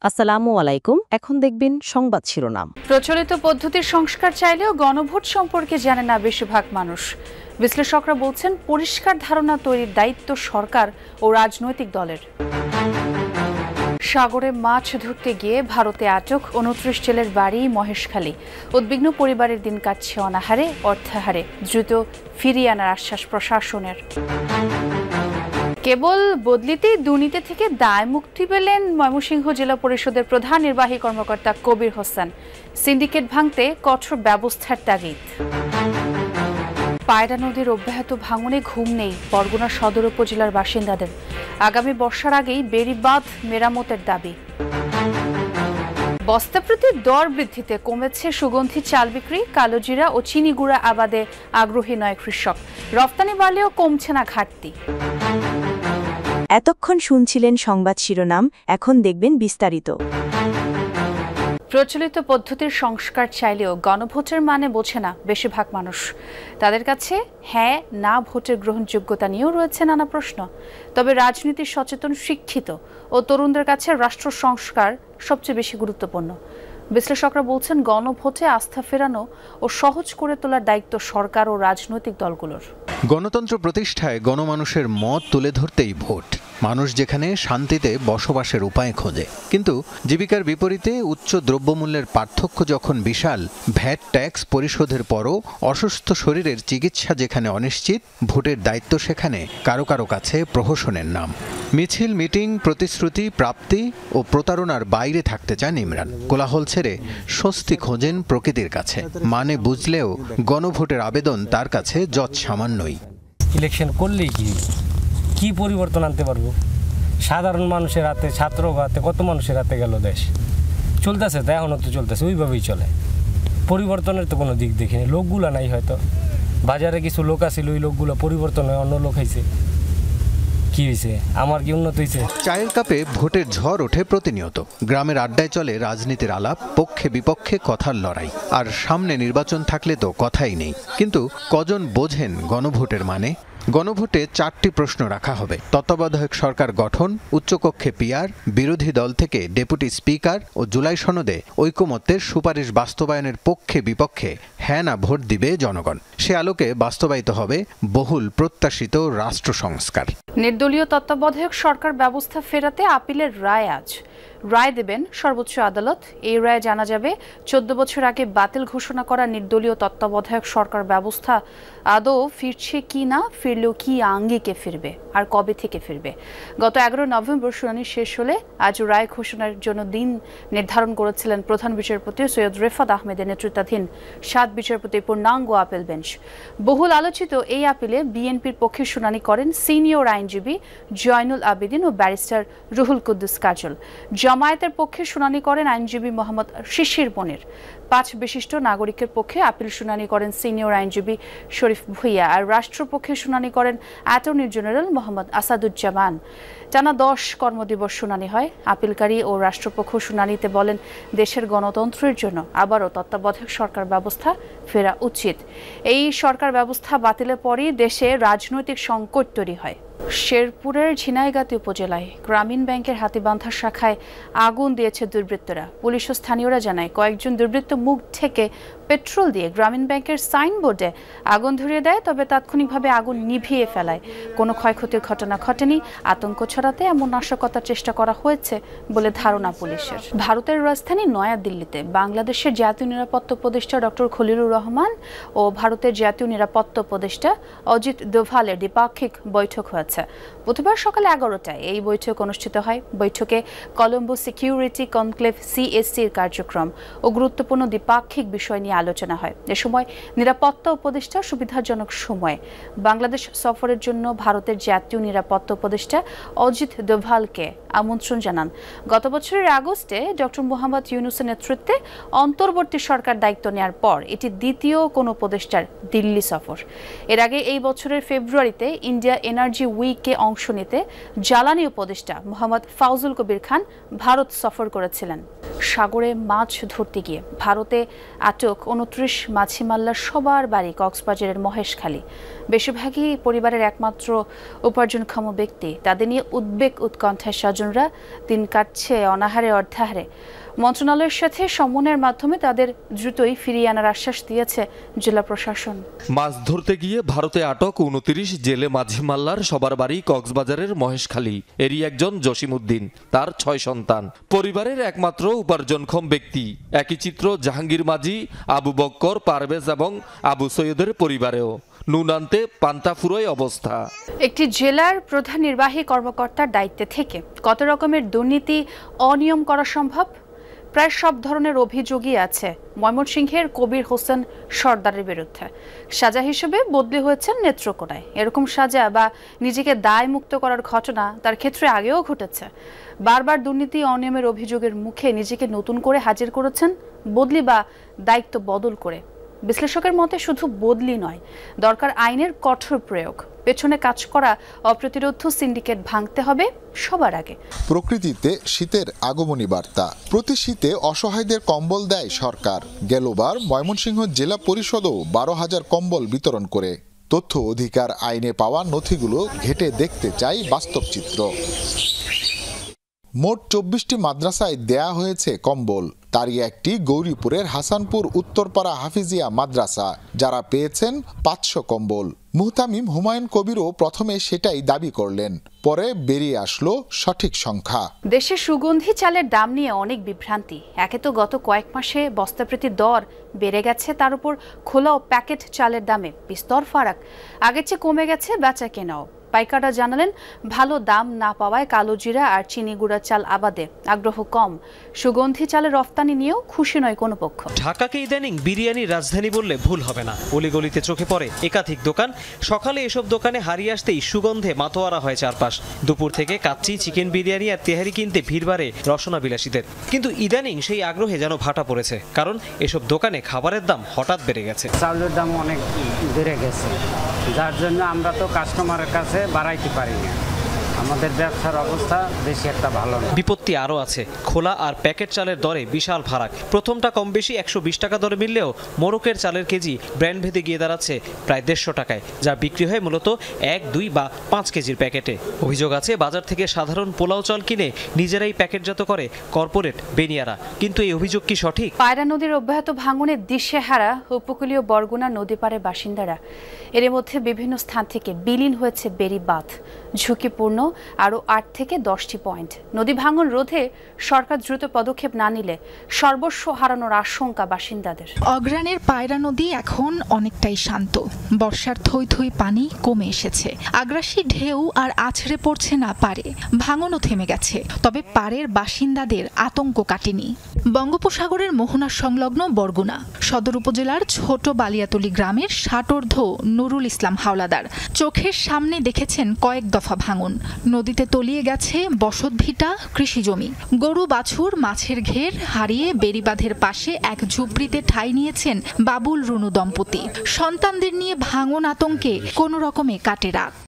আসসালামু আলাইকুম। এখন দেখবেন সংবাদ শিরোনাম। প্রচলিত পদ্ধতির সংস্কার চাইলেও গণভোট সম্পর্কে জানে না বেশিরভাগ মানুষ। বিশ্লেষকরা বলছেন পরিষ্কার ধারণা তৈরির দায়িত্ব সরকার ও রাজনৈতিক দলের। সাগরে মাছ ধরতে গিয়ে ভারতে আটক 29 জেলের বাড়ি মহেশখালী। উদ্বিগ্ন পরিবারের দিন কাটছে অনাহারে অর্থাহারে। দ্রুত ফিরিয়ে আনার আশ্বাস প্রশাসনের। কেবল বদলিতেই দুর্নীতি থেকে দায় মুক্তি পেলেন ময়মনসিংহ জেলা পরিষদের প্রধান নির্বাহী কর্মকর্তা কবির হোসেন। সিন্ডিকেট ভাঙতে কঠোর ব্যবস্থার তাগিদ। পায়রা নদীর অব্যাহত ভাঙনে ঘুম নেই বরগুনা সদর উপজেলার বাসিন্দাদের। আগামী বর্ষার আগেই বেড়িবাঁধ মেরামতের দাবি। বস্তা প্রতি দর বৃদ্ধিতে কমেছে সুগন্ধি চাল বিক্রি। কালোজিরা ও চিনি গুঁড়া আবাদে আগ্রহী নয় কৃষক। রপ্তানি বাড়লেও কমছে না ঘাটতি। এতক্ষণ শুনছিলেন সংবাদ শিরোনাম, এখন দেখবেন বিস্তারিত। প্রচলিত পদ্ধতির সংস্কার চাইলেও গণভোটের মানে বোঝে না বেশিরভাগ মানুষ। তাদের কাছে হ্যাঁ না ভোটের গ্রহণযোগ্যতা নিয়েও রয়েছে নানা প্রশ্ন। তবে রাজনীতি সচেতন, শিক্ষিত ও তরুণদের কাছে রাষ্ট্র সংস্কার সবচেয়ে বেশি গুরুত্বপূর্ণ। বিশ্লেষকরা বলছেন গণভোটে আস্থা ফেরানো ও সহজ করে তোলার দায়িত্ব সরকার ও রাজনৈতিক দলগুলোর। গণতন্ত্র প্রতিষ্ঠায় গণমানুষের মত তুলে ধরতেই ভোট। মানুষ যেখানে শান্তিতে বসবাসের উপায় খোঁজে, কিন্তু জীবিকার বিপরীতে উচ্চ দ্রব্যমূল্যের পার্থক্য যখন বিশাল, ভ্যাট ট্যাক্স পরিশোধের পরও অসুস্থ শরীরের চিকিৎসা যেখানে অনিশ্চিত, ভোটের দায়িত্ব সেখানে কারো কারো কাছে প্রহসনের নাম। মিছিল, মিটিং, প্রতিশ্রুতি প্রাপ্তি ও প্রতারণার বাইরে থাকতে চান ইমরান। কোলাহল ছেড়ে স্বস্তি খোঁজেন প্রকৃতির কাছে। মানে বুঝলেও গণভোটের আবেদন তার কাছে যৎ সামান্যই। ইলেকশন করলেই কি পরিবর্তন আনতে পারবো? সাধারণ মানুষের হাতে, ছাত্র হাতে, কত মানুষের হাতে গেল দেশ। চলতেছে তো, এখনও তো চলতেছে, ওইভাবেই চলে। পরিবর্তনের তো কোনো দিক দেখিনি। লোকগুলো নাই, হয়তো বাজারে কিছু লোক আছিল, ওই লোকগুলো পরিবর্তন হয়ে অন্য লোক হয়েছে। কি হয়েছে? আমার কি উন্নত হয়েছে? চায়ের কাপে ভোটের ঝড় ওঠে প্রতিনিয়ত। গ্রামের আড্ডায় চলে রাজনীতির আলাপ, পক্ষে বিপক্ষে কথার লড়াই। আর সামনে নির্বাচন থাকলে তো কথাই নেই। কিন্তু কজন বোঝেন গণভোটের মানে? গণভোটে 4টি প্রশ্ন রাখা হবে: তত্ত্বাবধায়ক সরকার গঠন, উচ্চকক্ষে পিআর, বিরোধী দল থেকে ডেপুটি স্পিকার ও জুলাই সনদে ঐকমত্যের সুপারিশ বাস্তবায়নের পক্ষে বিপক্ষে হ্যাঁ না ভোট দিবে জনগণ। সে আলোকে বাস্তবায়িত হবে বহুল প্রত্যাশিত রাষ্ট্র সংস্কার। নির্দলীয় তত্ত্বাবধায়ক সরকার ব্যবস্থা ফেরাতে আপিলের রায় আজ। রায় দেবেন সর্বোচ্চ আদালত। এই রায়ে জানা যাবে 14 বছর আগে বাতিল ঘোষণা করা নির্দলীয় তত্ত্বাবধায়ক সরকার ব্যবস্থা আদৌ ফিরছে কি না, ফিরলেও কি আঙ্গিকে ফিরবে, আর কবে থেকে ফিরবে। গত 11 নভেম্বর শুনানি শেষ হলে আজ রায় ঘোষণার জন্য দিন নির্ধারণ করেছিলেন প্রধান বিচারপতি সৈয়দ রেফাত আহমেদের নেতৃত্বাধীন 7 বিচারপতি পূর্ণাঙ্গ আপিল বেঞ্চ। বহুল আলোচিত এই আপিলে বিএনপির পক্ষে শুনানি করেন সিনিয়র আইনজীবী জয়নুল আবেদিন ও ব্যারিস্টার রুহুল কুদ্দুস কাজল। জামায়াতের পক্ষে শুনানি করেন আইনজীবী মোহাম্মদ শিশির মনির। 5 বিশিষ্ট নাগরিকের পক্ষে আপিল শুনানি করেন সিনিয়র আইনজীবী শরীফ ভুইয়া। আর রাষ্ট্রপক্ষে শুনানি করেন অ্যাটর্নি জেনারেল মোহাম্মদ আসাদুজ্জামান। টানা 10 কর্মদিবস শুনানি হয়। আপিলকারী ও রাষ্ট্রপক্ষ শুনানিতে বলেন, দেশের গণতন্ত্রের জন্য আবারও তত্ত্বাবধায়ক সরকার ব্যবস্থা ফেরা উচিত। এই সরকার ব্যবস্থা বাতিলের পরই দেশে রাজনৈতিক সংকট তৈরি হয়। শেরপুরের ঝিনাইগাতি উপজেলায় গ্রামীণ ব্যাংকের হাতীবান্ধা শাখায় আগুন দিয়েছে দুর্বৃত্তরা। পুলিশ ও স্থানীয়রা জানায়, কয়েকজন দুর্বৃত্ত মুখ থেকে পেট্রোল দিয়ে গ্রামীণ ব্যাংকের সাইনবোর্ডে আগুন ধরিয়ে দেয়, তবে তাৎক্ষণিকভাবে আগুন নিভিয়ে ফেলায়। কোনো ক্ষয়ক্ষতির ঘটনা ঘটেনি। আতঙ্ক ছড়াতে এমন নাশকতার চেষ্টা করা হয়েছে বলে ধারণা পুলিশের। ভারতের রাজধানী নয়াদিল্লিতে বাংলাদেশের জাতীয় নিরাপত্তা উপদেষ্টা ডক্টর খলিলুর রহমান ও ভারতের জাতীয় নিরাপত্তা উপদেষ্টা অজিত দোভালের দ্বিপাক্ষিক বৈঠক হয়েছে। বুধবার সকাল 11টায় এই বৈঠক অনুষ্ঠিত হয়। বৈঠকে কলম্বো সিকিউরিটি কনক্লেভ CSCর কার্যক্রম ও গুরুত্বপূর্ণ দ্বিপাক্ষিক বিষয় নিয়ে আলোচনা হয়। এ সময় নিরাপত্তা উপদেষ্টা সুবিধাজনক সময়ে বাংলাদেশ সফরের জন্য ভারতের জাতীয় নিরাপত্তা উপদেষ্টা অজিত দোভালকে আমন্ত্রণ জানান। গত বছরের আগস্টে ডক্টর মোহাম্মদ ইউনূসের নেতৃত্বে অন্তর্বর্তী সরকার দায়িত্ব নেওয়ার পর এটি দ্বিতীয় কোন উপদেষ্টার দিল্লি সফর। এর আগে এই বছরের ফেব্রুয়ারিতে ইন্ডিয়া এনার্জি উইকে অংশ নিতে জ্বালানি উপদেষ্টা মোহাম্মদ ফাউজুল কবির খান ভারত সফর করেছিলেন। সাগরে মাছ ধরতে গিয়ে ভারতে আটক ২৯ মাছি মাল্লার সবার বাড়ি কক্সবাজারের মহেশখালী। বেশিরভাগই পরিবারের একমাত্র উপার্জনক্ষম ব্যক্তি। তাদের নিয়ে উদ্বেগ উৎকণ্ঠায় স্বজনরা দিন কাটছে অনাহারে অর্ধাহারে। মন্ত্রণালয়ের সাথে সমন্বয়ের মাধ্যমে তাদের দ্রুতই ফিরিয়ে আনার আশ্বাস দিয়েছে জেলা প্রশাসন। মাছ ধরতে গিয়ে ভারতে আটক ২৯ জেলে মাঝি মাল্লার সবার বাড়ি কক্সবাজারের মহেশখালী। এরই একজন জসিমউদ্দিন, তার ৬ সন্তান, পরিবারের একমাত্র উপার্জনক্ষম ব্যক্তি। একই চিত্র জাহাঙ্গীর মাঝি, আবু বক্কর, পারভেজ এবং আবু সৈয়দের পরিবারেও। নুন আনতে পান্তা ফুরোয় অবস্থা। একটি জেলার প্রধান নির্বাহী কর্মকর্তার দায়িত্বে থেকে কত রকমের দুর্নীতি, অনিয়ম করা সম্ভব? প্রায় সব ধরনের অভিযোগই আছে ময়মনসিংহের কবির হোসেন সর্দারের বিরুদ্ধে। সাজা হিসেবে বদলি হয়েছেন নেত্রকোনায়। এরকম সাজা বা নিজেকে দায় মুক্ত করার ঘটনা তার ক্ষেত্রে আগেও ঘটেছে। বারবার দুর্নীতি, অনিয়মের অভিযোগের মুখে নিজেকে নতুন করে হাজির করেছেন, বদলি বা দায়িত্ব বদল করে। বিশ্লেষকের মতে শুধু বদলি নয়, দরকার আইনের কঠোর প্রয়োগ। পেছনে কাজ করা অপ্রতিরোধ্য সিন্ডিকেট ভাঙতে হবে সবার আগে। প্রকৃতিতে শীতের আগমনী বার্তা। প্রতি শীতে অসহায়দের কম্বল দেয় সরকার। গেলবার ময়মনসিংহ জেলা পরিষদও ১২,০০০ কম্বল বিতরণ করে। তথ্য অধিকার আইনে পাওয়া নথিগুলো ঘেঁটে দেখতে চাই বাস্তব চিত্র। মোট ২৪টি মাদ্রাসায় দেয়া হয়েছে কম্বল। তারই একটি গৌরীপুরের হাসানপুর উত্তরপাড়া হাফিজিয়া মাদ্রাসা, যারা পেয়েছেন ৫০০ কম্বল। মুহতামিম হুমায়ুন কবিরও প্রথমে সেটাই দাবি করলেন, পরে বেরিয়ে আসলো সঠিক সংখ্যা। দেশে সুগন্ধি চালের দাম নিয়ে অনেক বিভ্রান্তি। একে তো গত কয়েক মাসে বস্তাপ্রতি দর বেড়ে গেছে, তার উপর খোলা ও প্যাকেট চালের দামে বিস্তর ফারাক। আগের চেয়ে কমে গেছে বেচা কেনাও। পাইকাররা জানালেন, ভালো দাম না পাওয়ায় কালো জিরা আর চিনি গুঁড়া চাল আবাদে আগ্রহ কম। সুগন্ধি চালের রফতানি নিয়েও খুশি নয় কোনো পক্ষ। ঢাকাকে ইদানিং বিরিয়ানির রাজধানী বললে ভুল হবে না। অলিগলিতে চোখে পড়ে একাধিক দোকান। সকালে এসব দোকানে হারিয়ে আসতেই সুগন্ধে মাতোয়ারা হয় চারপাশ। দুপুর থেকে কাচ্চি, চিকেন বিরিয়ানি আর তেহারি কিনতে ভিড় বাড়ে রসনা বিলাসীদের। কিন্তু ইদানিং সেই আগ্রহে যেন ভাটা পড়েছে, কারণ এসব দোকানে খাবারের দাম হঠাৎ বেড়ে গেছে। চাউলের দাম অনেক বেড়ে গেছে, যার জন্য আমরা তো কাস্টমারের কাছে বাড়াইতে পারি না। আমাদের ব্যবসার অবস্থা বেশি একটা ভালো না। বিপত্তি আরও আছে। খোলা আর প্যাকেট চালের দরে বিশাল ফারাক। প্রথমটা কম বেশি ১২০ টাকা দরে মিললেও মোরকের চালের কেজি ব্র্যান্ড ভেদে গিয়ে দাঁড়াচ্ছে প্রায় ১৫০ টাকায়, যা বিক্রি হয় মূলত ১, ২ বা ৫ কেজির প্যাকেটে। অভিযোগ আছে, বাজার থেকে সাধারণ পোলাও চাল কিনে নিজেরাই প্যাকেটজাত করে কর্পোরেট বেনিয়ারা। কিন্তু এই অভিযোগ কি সঠিক? পায়রা নদীর অব্যাহত ভাঙনে দিশেহারা উপকূলীয় বরগুনা নদী পাড়ের বাসিন্দারা। এর মধ্যে বিভিন্ন স্থান থেকে বিলীন হয়েছে বেড়ি বাঁধ। ঝুঁকিপূর্ণ আরও ৮ থেকে ১০টি পয়েন্ট। নদী ভাঙন রোধে সরকার দ্রুত পদক্ষেপ না নিলে সর্বস্ব হারানোর আশঙ্কা বাসিন্দাদের। অগ্রাণের পায়রা নদী এখন অনেকটাই শান্ত। বর্ষার থই থই পানি কমে এসেছে। আগ্রাসী ঢেউ আর আছড়ে পড়ছে না পারে। ভাঙনও থেমে গেছে, তবে পাড়ের বাসিন্দাদের আতঙ্ক কাটেনি। বঙ্গোপসাগরের মোহনা সংলগ্ন বরগুনা সদর উপজেলার ছোট বালিয়াতলী গ্রামের ষাটোর্ধ্ব নুরুল ইসলাম হাওলাদার চোখের সামনে দেখেছেন কয়েক দফা ভাঙন। নদীতে তলিয়ে গেছে বসতভিটা, কৃষিজমি। গরু বাছুর, মাছের ঘের হারিয়ে বেড়িবাঁধের পাশে এক ঝুপড়িতে ঠাঁই নিয়েছেন বাবুল রুনু দম্পতি। সন্তানদের নিয়ে ভাঙন আতঙ্কে কোনো রকমে কাটে রাত।